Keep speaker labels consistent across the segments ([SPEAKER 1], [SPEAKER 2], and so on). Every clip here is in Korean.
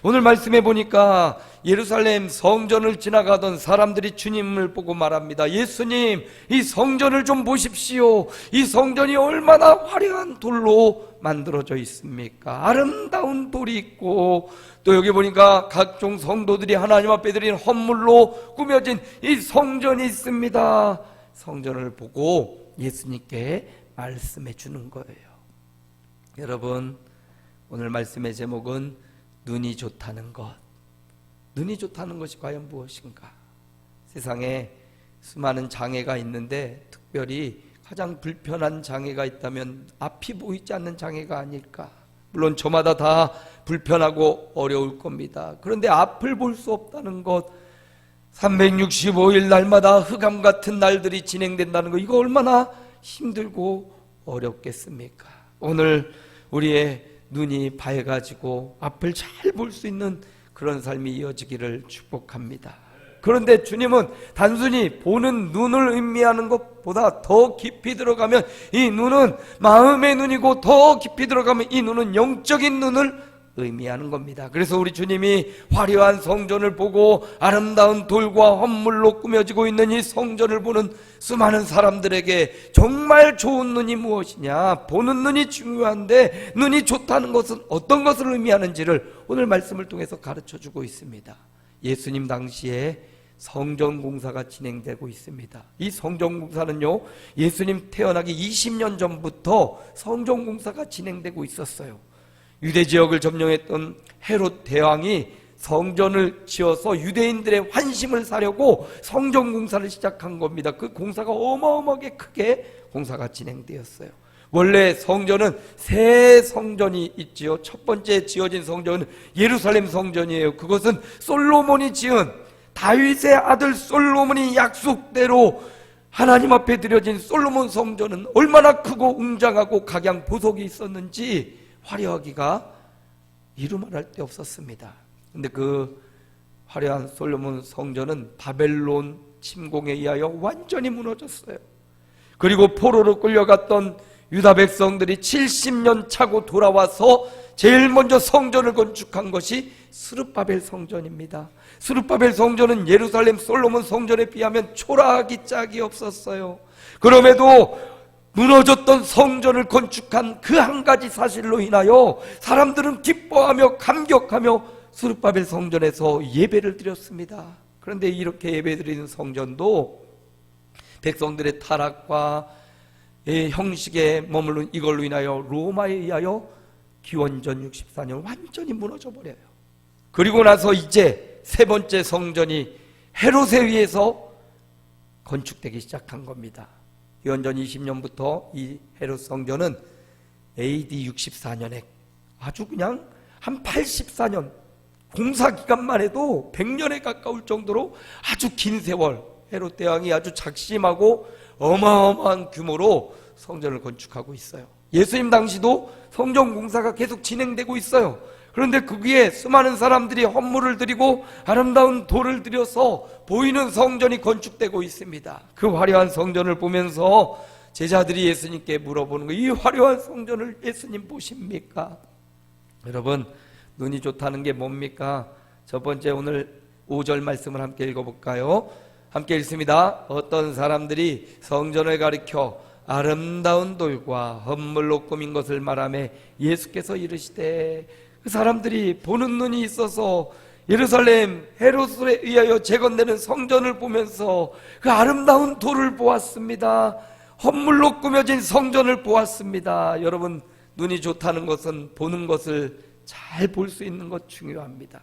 [SPEAKER 1] 오늘 말씀해 보니까 예루살렘 성전을 지나가던 사람들이 주님을 보고 말합니다. 예수님, 이 성전을 좀 보십시오. 이 성전이 얼마나 화려한 돌로 만들어져 있습니까? 아름다운 돌이 있고, 또 여기 보니까 각종 성도들이 하나님 앞에 드린 헌물로 꾸며진 이 성전이 있습니다. 성전을 보고 예수님께 말씀해 주는 거예요. 여러분, 오늘 말씀의 제목은 눈이 좋다는 것. 눈이 좋다는 것이 과연 무엇인가? 세상에 수많은 장애가 있는데 특별히 가장 불편한 장애가 있다면 앞이 보이지 않는 장애가 아닐까? 물론 저마다 다 불편하고 어려울 겁니다. 그런데 앞을 볼 수 없다는 것, 365일 날마다 흑암 같은 날들이 진행된다는 것, 이거 얼마나 힘들고 어렵겠습니까? 오늘 우리의 눈이 밝아지고 앞을 잘 볼 수 있는 그런 삶이 이어지기를 축복합니다. 그런데 주님은 단순히 보는 눈을 의미하는 것보다 더 깊이 들어가면 이 눈은 마음의 눈이고, 더 깊이 들어가면 이 눈은 영적인 눈을 의미하는 겁니다. 그래서 우리 주님이 화려한 성전을 보고 아름다운 돌과 헌물로 꾸며지고 있는 이 성전을 보는 수많은 사람들에게 정말 좋은 눈이 무엇이냐, 보는 눈이 중요한데 눈이 좋다는 것은 어떤 것을 의미하는지를 오늘 말씀을 통해서 가르쳐주고 있습니다. 예수님 당시에 성전 공사가 진행되고 있습니다. 이 성전 공사는요, 예수님 태어나기 20년 전부터 성전 공사가 진행되고 있었어요. 유대 지역을 점령했던 헤롯 대왕이 성전을 지어서 유대인들의 환심을 사려고 성전 공사를 시작한 겁니다. 그 공사가 어마어마하게 크게 공사가 진행되었어요. 원래 성전은 세 성전이 있지요. 첫 번째 지어진 성전은 예루살렘 성전이에요. 그것은 솔로몬이 지은, 다윗의 아들 솔로몬이 약속대로 하나님 앞에 드려진 솔로몬 성전은 얼마나 크고 웅장하고 각양 보석이 있었는지 화려하기가 이루 말할 데 없었습니다. 근데 그 화려한 솔로몬 성전은 바벨론 침공에 의하여 완전히 무너졌어요. 그리고 포로로 끌려갔던 유다 백성들이 70년 차고 돌아와서 제일 먼저 성전을 건축한 것이 스룹바벨 성전입니다. 스룹바벨 성전은 예루살렘 솔로몬 성전에 비하면 초라하기 짝이 없었어요. 그럼에도 무너졌던 성전을 건축한 그 한 가지 사실로 인하여 사람들은 기뻐하며 감격하며 스룹바벨 성전에서 예배를 드렸습니다. 그런데 이렇게 예배드리는 성전도 백성들의 타락과 형식에 머무른 이걸로 인하여 로마에 의하여 기원전 64년 완전히 무너져 버려요. 그리고 나서 이제 세 번째 성전이 헤롯에 의해서 건축되기 시작한 겁니다. 기원전 20년부터 이 헤롯 성전은 AD 64년에 아주 그냥 한 84년 공사 기간만 해도 100년에 가까울 정도로 아주 긴 세월 헤롯 대왕이 아주 작심하고 어마어마한 규모로 성전을 건축하고 있어요. 예수님 당시도 성전 공사가 계속 진행되고 있어요. 그런데 거기에 수많은 사람들이 헌물을 드리고 아름다운 돌을 들여서 보이는 성전이 건축되고 있습니다. 그 화려한 성전을 보면서 제자들이 예수님께 물어보는 거예요. 이 화려한 성전을 예수님 보십니까? 여러분, 눈이 좋다는 게 뭡니까? 첫 번째, 오늘 5절 말씀을 함께 읽어볼까요? 함께 읽습니다. 어떤 사람들이 성전을 가리켜 아름다운 돌과 헌물로 꾸민 것을 말하며 예수께서 이르시되, 그 사람들이 보는 눈이 있어서 예루살렘 헤롯에 의하여 재건되는 성전을 보면서 그 아름다운 돌을 보았습니다. 헌물로 꾸며진 성전을 보았습니다. 여러분, 눈이 좋다는 것은 보는 것을 잘 볼 수 있는 것 중요합니다.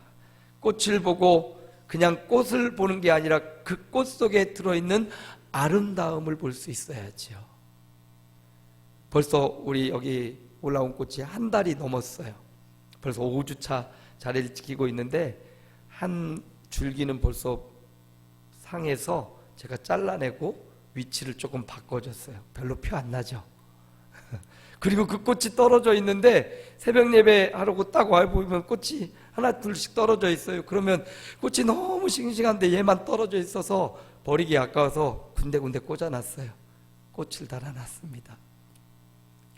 [SPEAKER 1] 꽃을 보고 그냥 꽃을 보는 게 아니라 그 꽃 속에 들어있는 아름다움을 볼 수 있어야죠. 벌써 우리 여기 올라온 꽃이 한 달이 넘었어요. 벌써 5주차 자리를 지키고 있는데 한 줄기는 벌써 상해서 제가 잘라내고 위치를 조금 바꿔줬어요. 별로 표 안 나죠. 그리고 그 꽃이 떨어져 있는데 새벽 예배 하려고 딱 와보면 꽃이 하나 둘씩 떨어져 있어요. 그러면 꽃이 너무 싱싱한데 얘만 떨어져 있어서 버리기 아까워서 군데군데 꽂아놨어요. 꽃을 달아놨습니다.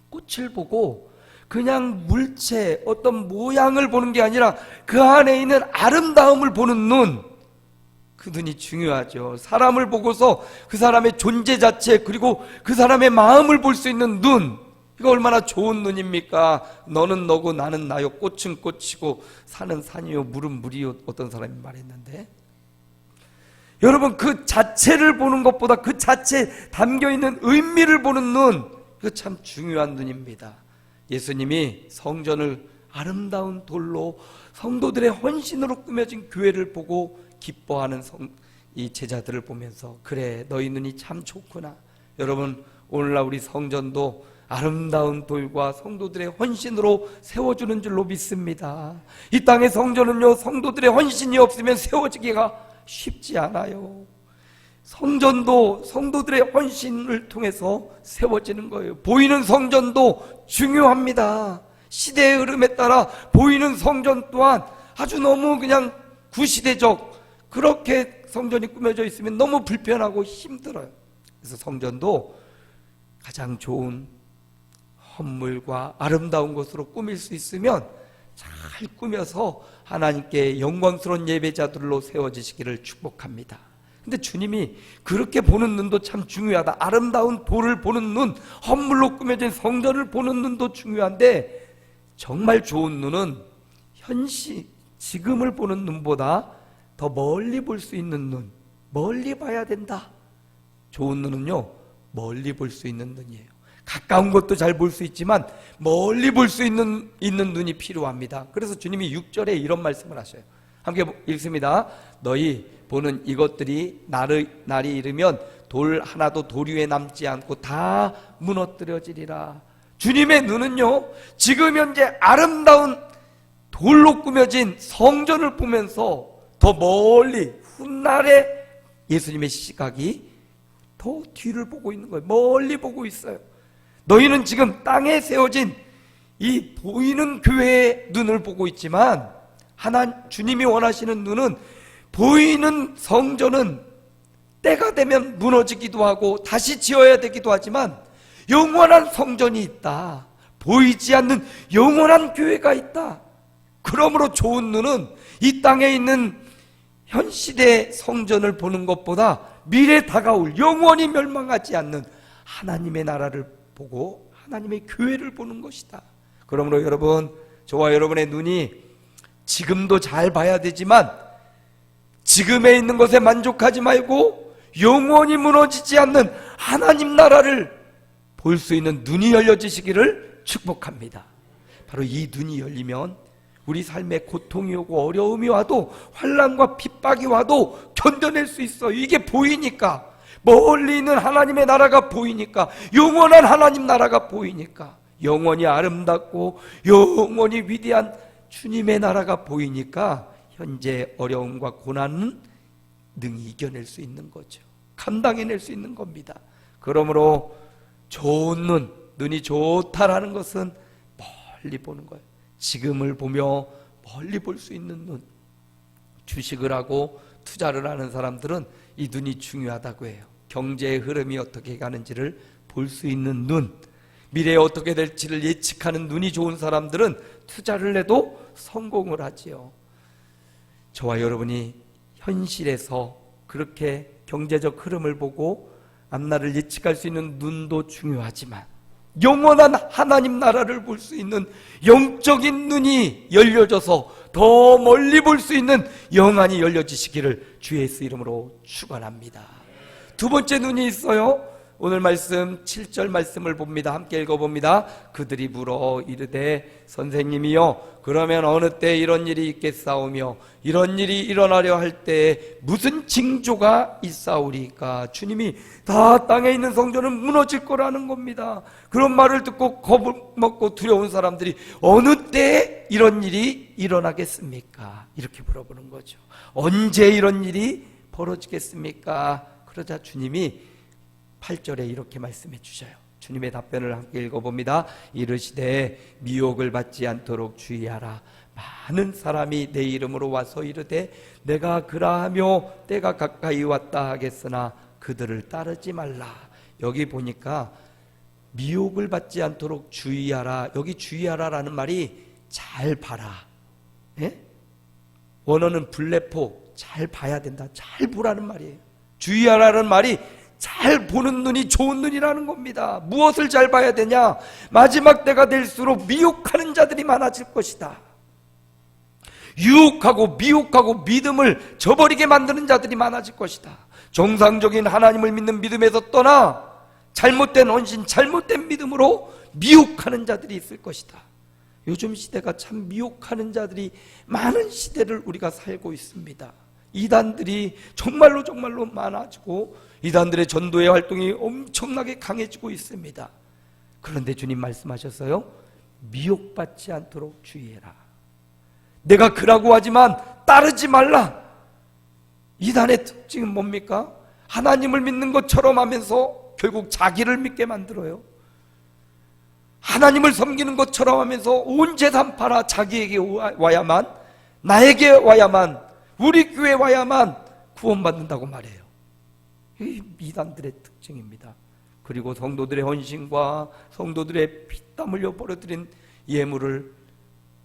[SPEAKER 1] 꽃을 보고 그냥 물체, 어떤 모양을 보는 게 아니라 그 안에 있는 아름다움을 보는 눈, 그 눈이 중요하죠. 사람을 보고서 그 사람의 존재 자체, 그리고 그 사람의 마음을 볼 수 있는 눈, 이거 얼마나 좋은 눈입니까? 너는 너고 나는 나요, 꽃은 꽃이고 산은 산이요, 물은 물이요, 어떤 사람이 말했는데, 여러분, 그 자체를 보는 것보다 그 자체에 담겨있는 의미를 보는 눈, 이거 참 중요한 눈입니다. 예수님이 성전을 아름다운 돌로 성도들의 헌신으로 꾸며진 교회를 보고 기뻐하는 이 제자들을 보면서, 그래, 너희 눈이 참 좋구나. 여러분, 오늘날 우리 성전도 아름다운 돌과 성도들의 헌신으로 세워주는 줄로 믿습니다. 이 땅의 성전은요, 성도들의 헌신이 없으면 세워지기가 쉽지 않아요. 성전도 성도들의 헌신을 통해서 세워지는 거예요. 보이는 성전도 중요합니다. 시대의 흐름에 따라 보이는 성전 또한 아주 너무 그냥 구시대적, 그렇게 성전이 꾸며져 있으면 너무 불편하고 힘들어요. 그래서 성전도 가장 좋은 헌물과 아름다운 것으로 꾸밀 수 있으면 잘 꾸며서 하나님께 영광스러운 예배자들로 세워지시기를 축복합니다. 근데 주님이 그렇게 보는 눈도 참 중요하다. 아름다운 돌을 보는 눈, 헌물로 꾸며진 성전을 보는 눈도 중요한데, 정말 좋은 눈은 지금을 보는 눈보다 더 멀리 볼 수 있는 눈, 멀리 봐야 된다. 좋은 눈은요, 멀리 볼 수 있는 눈이에요. 가까운 것도 잘 볼 수 있지만 멀리 볼 수 있는 눈이 필요합니다. 그래서 주님이 6절에 이런 말씀을 하셔요. 함께 읽습니다. 너희 보는 이것들이 날이 이르면 돌 하나도 돌 위에 남지 않고 다 무너뜨려지리라. 주님의 눈은요, 지금 현재 아름다운 돌로 꾸며진 성전을 보면서 더 멀리, 훗날에 예수님의 시각이 더 뒤를 보고 있는 거예요. 멀리 보고 있어요. 너희는 지금 땅에 세워진 이 보이는 교회의 눈을 보고 있지만, 주님이 원하시는 눈은, 보이는 성전은 때가 되면 무너지기도 하고 다시 지어야 되기도 하지만 영원한 성전이 있다. 보이지 않는 영원한 교회가 있다. 그러므로 좋은 눈은 이 땅에 있는 현 시대의 성전을 보는 것보다 미래 다가올 영원히 멸망하지 않는 하나님의 나라를 보고 하나님의 교회를 보는 것이다. 그러므로 여러분, 저와 여러분의 눈이 지금도 잘 봐야 되지만 지금에 있는 것에 만족하지 말고 영원히 무너지지 않는 하나님 나라를 볼 수 있는 눈이 열려지시기를 축복합니다. 바로 이 눈이 열리면 우리 삶에 고통이 오고 어려움이 와도, 환난과 핍박이 와도 견뎌낼 수 있어요. 이게 보이니까, 멀리 있는 하나님의 나라가 보이니까, 영원한 하나님 나라가 보이니까, 영원히 아름답고 영원히 위대한 주님의 나라가 보이니까 현재 어려움과 고난은 능히 이겨낼 수 있는 거죠. 감당해낼 수 있는 겁니다. 그러므로 좋은 눈이 좋다라는 것은 멀리 보는 거예요. 지금을 보며 멀리 볼 수 있는 눈. 주식을 하고 투자를 하는 사람들은 이 눈이 중요하다고 해요. 경제의 흐름이 어떻게 가는지를 볼 수 있는 눈, 미래에 어떻게 될지를 예측하는 눈이 좋은 사람들은 투자를 해도 성공을 하지요. 저와 여러분이 현실에서 그렇게 경제적 흐름을 보고 앞날을 예측할 수 있는 눈도 중요하지만 영원한 하나님 나라를 볼 수 있는 영적인 눈이 열려져서 더 멀리 볼 수 있는 영안이 열려지시기를 주의 예수 이름으로 축원합니다. 두 번째 눈이 있어요. 오늘 말씀 7절 말씀을 봅니다. 함께 읽어봅니다. 그들이 물어 이르되 선생님이여, 그러면 어느 때 이런 일이 있겠사오며 이런 일이 일어나려 할 때에 무슨 징조가 있사오리까? 주님이 다 땅에 있는 성전은 무너질 거라는 겁니다. 그런 말을 듣고 겁먹고 두려운 사람들이 어느 때에 이런 일이 일어나겠습니까? 이렇게 물어보는 거죠. 언제 이런 일이 벌어지겠습니까? 그러자 주님이 8절에 이렇게 말씀해 주셔요. 주님의 답변을 함께 읽어봅니다. 이르시되 미혹을 받지 않도록 주의하라. 많은 사람이 내 이름으로 와서 이르되 내가 그라하며 때가 가까이 왔다 하겠으나 그들을 따르지 말라. 여기 보니까 미혹을 받지 않도록 주의하라. 여기 주의하라라는 말이 잘 봐라. 예? 원어는 블레포, 잘 봐야 된다. 잘 보라는 말이에요. 주의하라는 말이 잘 보는 눈이 좋은 눈이라는 겁니다. 무엇을 잘 봐야 되냐? 마지막 때가 될수록 미혹하는 자들이 많아질 것이다. 유혹하고 미혹하고 믿음을 저버리게 만드는 자들이 많아질 것이다. 정상적인 하나님을 믿는 믿음에서 떠나 잘못된 헌신, 잘못된 믿음으로 미혹하는 자들이 있을 것이다. 요즘 시대가 참 미혹하는 자들이 많은 시대를 우리가 살고 있습니다. 이단들이 정말로 많아지고 이단들의 전도의 활동이 엄청나게 강해지고 있습니다. 그런데 주님 말씀하셨어요. 미혹받지 않도록 주의해라. 내가 그라고 하지만 따르지 말라. 이단의 특징은 뭡니까? 하나님을 믿는 것처럼 하면서 결국 자기를 믿게 만들어요. 하나님을 섬기는 것처럼 하면서 온 재산 팔아 자기에게 와야만, 나에게 와야만, 우리 교회 와야만 구원받는다고 말해요. 이 이단들의 특징입니다. 그리고 성도들의 헌신과 성도들의 피땀 흘려 벌어들인 예물을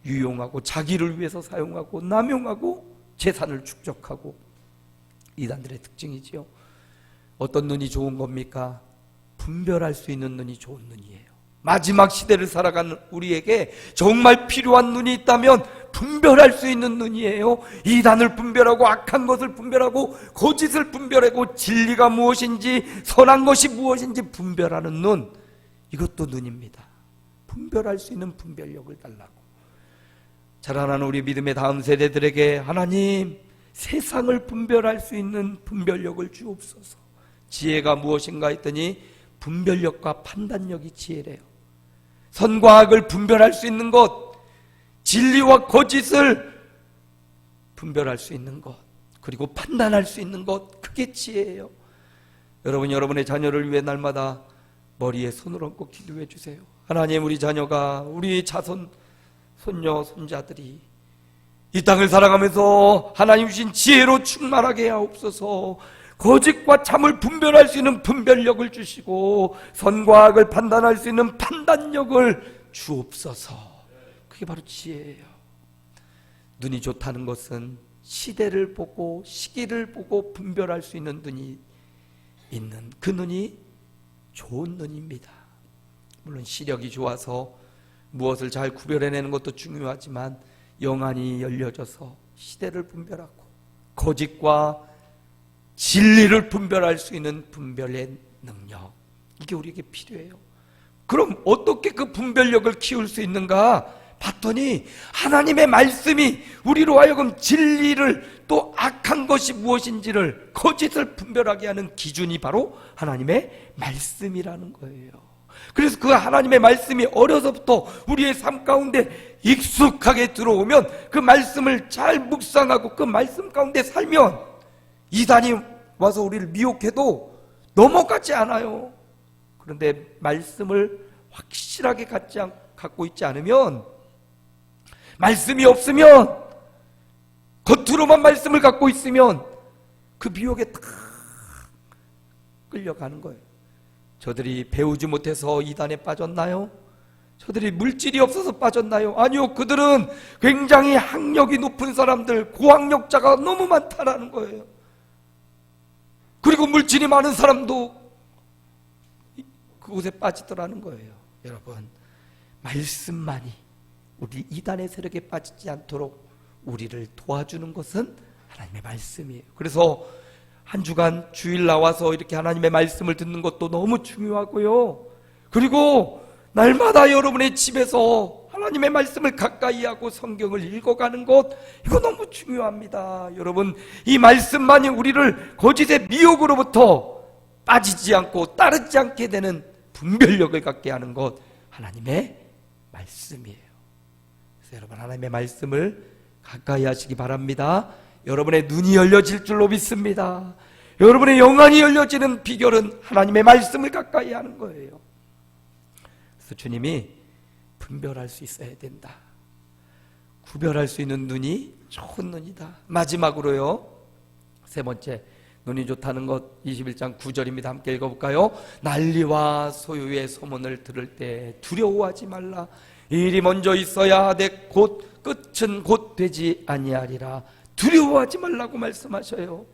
[SPEAKER 1] 유용하고 자기를 위해서 사용하고 남용하고 재산을 축적하고, 이단들의 특징이지요. 어떤 눈이 좋은 겁니까? 분별할 수 있는 눈이 좋은 눈이에요. 마지막 시대를 살아가는 우리에게 정말 필요한 눈이 있다면 분별할 수 있는 눈이에요. 이단을 분별하고 악한 것을 분별하고 거짓을 분별하고 진리가 무엇인지 선한 것이 무엇인지 분별하는 눈, 이것도 눈입니다. 분별할 수 있는 분별력을 달라고. 자라나는 우리 믿음의 다음 세대들에게 하나님, 세상을 분별할 수 있는 분별력을 주옵소서. 지혜가 무엇인가 했더니 분별력과 판단력이 지혜래요. 선과 악을 분별할 수 있는 것, 진리와 거짓을 분별할 수 있는 것, 그리고 판단할 수 있는 것, 그게 지혜예요. 여러분, 여러분의 자녀를 위해 날마다 머리에 손을 얹고 기도해 주세요. 하나님, 우리 자녀가, 우리 자손, 손녀, 손자들이 이 땅을 살아가면서 하나님 주신 지혜로 충만하게 하옵소서. 거짓과 참을 분별할 수 있는 분별력을 주시고 선과 악을 판단할 수 있는 판단력을 주옵소서. 그게 바로 지혜예요. 눈이 좋다는 것은 시대를 보고 시기를 보고 분별할 수 있는 눈이 있는, 그 눈이 좋은 눈입니다. 물론 시력이 좋아서 무엇을 잘 구별해내는 것도 중요하지만 영안이 열려져서 시대를 분별하고 거짓과 진리를 분별할 수 있는 분별의 능력, 이게 우리에게 필요해요. 그럼 어떻게 그 분별력을 키울 수 있는가 봤더니 하나님의 말씀이 우리로 하여금 진리를, 또 악한 것이 무엇인지를, 거짓을 분별하게 하는 기준이 바로 하나님의 말씀이라는 거예요. 그래서 그 하나님의 말씀이 어려서부터 우리의 삶 가운데 익숙하게 들어오면, 그 말씀을 잘 묵상하고 그 말씀 가운데 살면 이단이 와서 우리를 미혹해도 넘어가지 않아요. 그런데 말씀을 확실하게 갖고 있지 않으면, 말씀이 없으면, 겉으로만 말씀을 갖고 있으면 그 미혹에 딱 끌려가는 거예요. 저들이 배우지 못해서 이단에 빠졌나요? 저들이 물질이 없어서 빠졌나요? 아니요, 그들은 굉장히 학력이 높은 사람들, 고학력자가 너무 많다라는 거예요. 그리고 물질이 많은 사람도 그곳에 빠지더라는 거예요. 여러분, 말씀만이 우리 이단의 세력에 빠지지 않도록 우리를 도와주는 것은 하나님의 말씀이에요. 그래서 한 주간 주일 나와서 이렇게 하나님의 말씀을 듣는 것도 너무 중요하고요. 그리고 날마다 여러분의 집에서 하나님의 말씀을 가까이 하고 성경을 읽어가는 것, 이거 너무 중요합니다. 여러분, 이 말씀만이 우리를 거짓의 미혹으로부터 빠지지 않고 따르지 않게 되는 분별력을 갖게 하는 것, 하나님의 말씀이에요. 그래서 여러분, 하나님의 말씀을 가까이 하시기 바랍니다. 여러분의 눈이 열려질 줄로 믿습니다. 여러분의 영안이 열려지는 비결은 하나님의 말씀을 가까이 하는 거예요. 그래서 주님이 분별할 수 있어야 된다. 구별할 수 있는 눈이 좋은 눈이다. 마지막으로요, 세 번째, 눈이 좋다는 것 21장 9절입니다. 함께 읽어볼까요? 난리와 소요의 소문을 들을 때 두려워하지 말라. 일이 먼저 있어야 하되 곧 끝은 곧 되지 아니하리라. 두려워하지 말라고 말씀하셔요.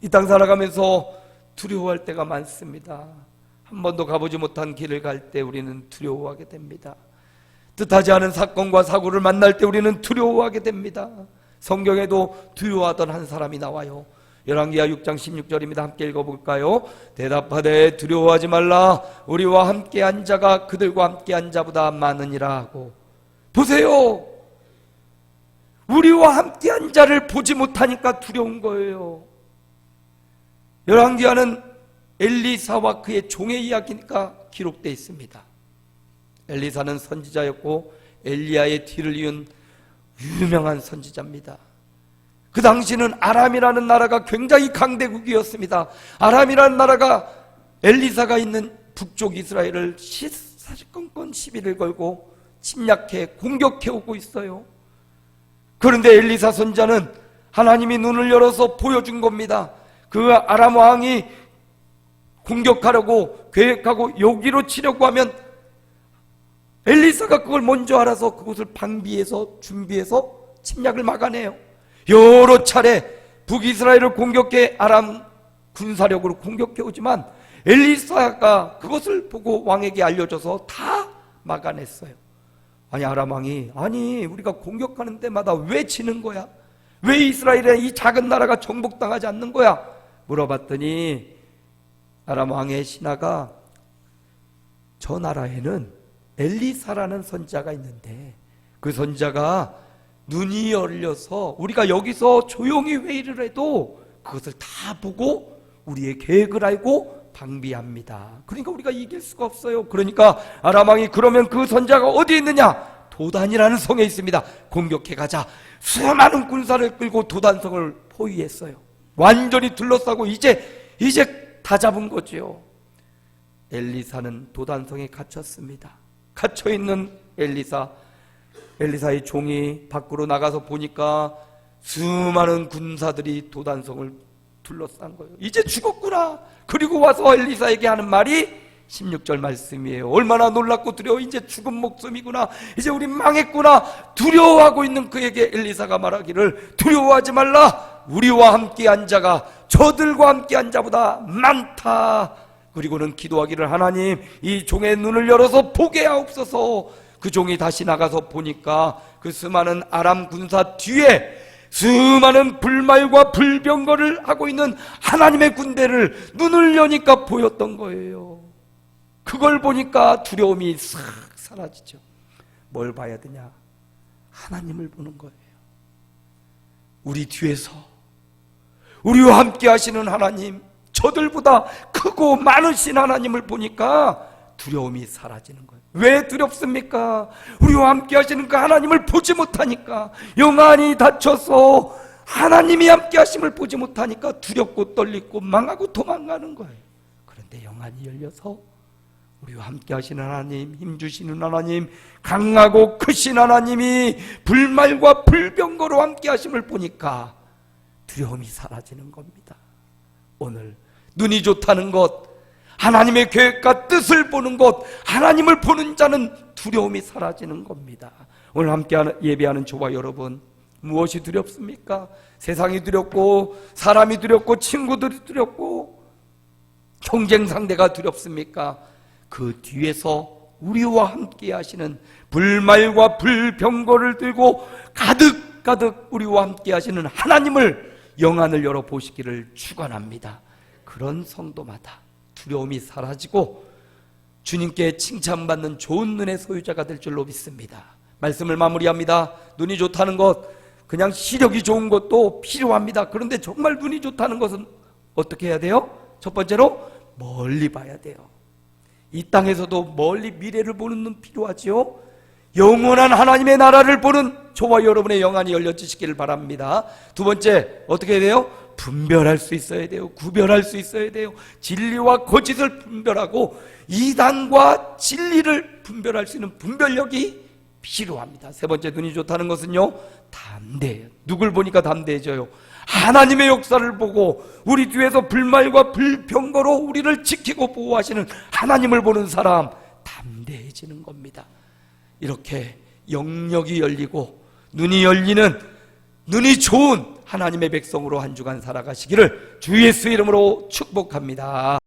[SPEAKER 1] 이 땅 살아가면서 두려워할 때가 많습니다. 한 번도 가보지 못한 길을 갈 때 우리는 두려워하게 됩니다. 뜻하지 않은 사건과 사고를 만날 때 우리는 두려워하게 됩니다. 성경에도 두려워하던 한 사람이 나와요. 열왕기하 6장 16절입니다. 함께 읽어볼까요? 대답하되 두려워하지 말라. 우리와 함께한 자가 그들과 함께한 자보다 많으니라 하고. 보세요. 우리와 함께한 자를 보지 못하니까 두려운 거예요. 열왕기하는 엘리사와 그의 종의 이야기가 기록되어 있습니다. 엘리사는 선지자였고 엘리야의 뒤를 이은 유명한 선지자입니다. 그 당시는 아람이라는 나라가 굉장히 강대국이었습니다. 아람이라는 나라가 엘리사가 있는 북쪽 이스라엘을 사실건건 시비를 걸고 침략해 공격해 오고 있어요. 그런데 엘리사 선지자는 하나님이 눈을 열어서 보여준 겁니다. 그 아람 왕이 공격하려고 계획하고 여기로 치려고 하면 엘리사가 그걸 먼저 알아서 그곳을 방비해서 준비해서 침략을 막아내요. 여러 차례 북이스라엘을 공격해 아람 군사력으로 공격해 오지만 엘리사가 그것을 보고 왕에게 알려줘서 다 막아냈어요. 아니 아람 왕이 아니 우리가 공격하는 때마다 왜 지는 거야? 왜 이스라엘의 이 작은 나라가 정복당하지 않는 거야? 물어봤더니 아람 왕의 신하가 저 나라에는 엘리사라는 선지자가 있는데 그 선지자가 눈이 열려서 우리가 여기서 조용히 회의를 해도 그것을 다 보고 우리의 계획을 알고 방비합니다. 그러니까 우리가 이길 수가 없어요. 그러니까 아람 왕이 그러면 그 선지자가 어디 있느냐? 도단이라는 성에 있습니다. 공격해 가자. 수많은 군사를 끌고 도단성을 포위했어요. 완전히 둘러싸고 이제 다 잡은 거죠. 엘리사는 도단성에 갇혔습니다. 갇혀있는 엘리사의 종이 밖으로 나가서 보니까 수많은 군사들이 도단성을 둘러싼 거예요. 이제 죽었구나. 그리고 와서 엘리사에게 하는 말이 16절 말씀이에요. 얼마나 놀랍고 두려워. 이제 죽은 목숨이구나. 이제 우리 망했구나. 두려워하고 있는 그에게 엘리사가 말하기를 두려워하지 말라. 우리와 함께한 자가 저들과 함께한 자보다 많다. 그리고는 기도하기를 하나님 이 종의 눈을 열어서 보게 하옵소서. 그 종이 다시 나가서 보니까 그 수많은 아람 군사 뒤에 수많은 불말과 불병거를 하고 있는 하나님의 군대를 눈을 여니까 보였던 거예요. 그걸 보니까 두려움이 싹 사라지죠. 뭘 봐야 되냐? 하나님을 보는 거예요. 우리 뒤에서 우리와 함께 하시는 하나님, 저들보다 크고 많으신 하나님을 보니까 두려움이 사라지는 거예요. 왜 두렵습니까? 우리와 함께 하시는 그 하나님을 보지 못하니까, 영안이 닫혀서 하나님이 함께 하심을 보지 못하니까 두렵고 떨리고 망하고 도망가는 거예요. 그런데 영안이 열려서 우리와 함께 하시는 하나님, 힘주시는 하나님, 강하고 크신 하나님이 불말과 불병거로 함께 하심을 보니까 두려움이 사라지는 겁니다. 오늘 눈이 좋다는 것, 하나님의 계획과 뜻을 보는 것, 하나님을 보는 자는 두려움이 사라지는 겁니다. 오늘 함께 예배하는 저와 여러분, 무엇이 두렵습니까? 세상이 두렵고, 사람이 두렵고, 친구들이 두렵고, 경쟁 상대가 두렵습니까? 그 뒤에서 우리와 함께 하시는 불말과 불병거를 들고 가득가득 우리와 함께 하시는 하나님을 영안을 열어 보시기를 축원합니다. 그런 성도마다 두려움이 사라지고 주님께 칭찬받는 좋은 눈의 소유자가 될 줄로 믿습니다. 말씀을 마무리합니다. 눈이 좋다는 것, 그냥 시력이 좋은 것도 필요합니다. 그런데 정말 눈이 좋다는 것은 어떻게 해야 돼요? 첫 번째로 멀리 봐야 돼요. 이 땅에서도 멀리 미래를 보는 눈 필요하지요. 영원한 하나님의 나라를 보는 저와 여러분의 영안이 열려지시기를 바랍니다. 두 번째, 어떻게 해야 돼요? 분별할 수 있어야 돼요. 구별할 수 있어야 돼요. 진리와 거짓을 분별하고 이단과 진리를 분별할 수 있는 분별력이 필요합니다. 세 번째, 눈이 좋다는 것은요, 담대해요. 누굴 보니까 담대해져요? 하나님의 역사를 보고 우리 뒤에서 불말과 불평거로 우리를 지키고 보호하시는 하나님을 보는 사람, 담대해지는 겁니다. 이렇게 영역이 열리고 눈이 열리는, 눈이 좋은 하나님의 백성으로 한 주간 살아가시기를 주 예수 이름으로 축복합니다.